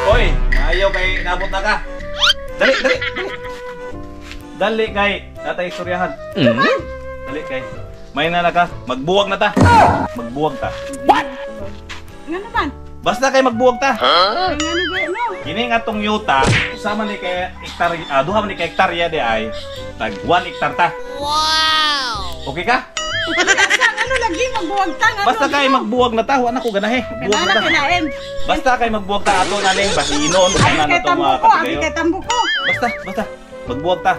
Hoy, ayaw kay nabot na ka. Dali, dali, dali. Dali kay natay istoryahan. Dali kay. May na ka, magbuwag na ta. Magbuwag ta. What? Nga naman. Basta kay magbuwag ta. Ay, nga naman, no? Kini nga tong yuta, usama ni kay hektarya, duha man ni kay hektarya di ay tag 1 hektar ta. Wow. Okay ka? Ano lagi magbuwag ta nga. Basta kay magbuwag na ta, wa na ko ganahe. Buwag na ta. Kinain. Basta kay magbuwag ta ato na ning bahinon kana na to mga Abi katigayo. kay tambuko. Basta magbuwag ta.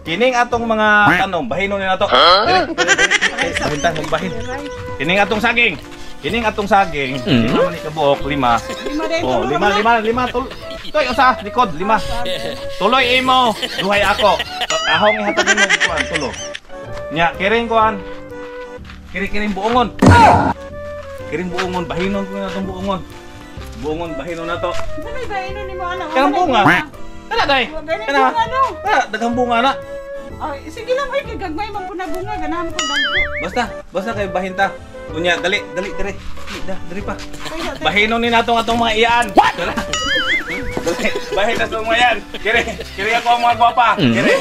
Kining atong mga tanong, bahinon ni nato. Bahin ta, magbahin. Kining atong saging. Kining atong saging, lima man ni kabuok, 5. Oh, 5. Toy usa likod 5. Tuloy imo, duhay ako. Ahong ihatag nimo kuan tulo. Nya kiring kuan. Kiri-kiring buongon. Kiring buongon, bahinon ko na tong buongon. Buongon bahinon na to. Dali ba ino nimo ana? Kanang bunga. Kana day. Kana. Daghang bunga na. Ay, sige lang ay kagagmay man po na bunga ganahan ko dagko. Basta kay bahinta. Unya, dali, dali pa. Bahinon ni natong atong mga iyaan. What? Dali, bahin na itong mga iyaan. Kiri ako ang mga gwapa. Kiri.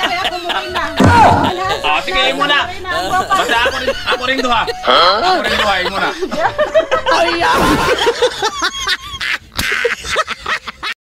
Kaya ako muna. Sige, imo na. Basta ako rin duha. Ako rin duha, imo na.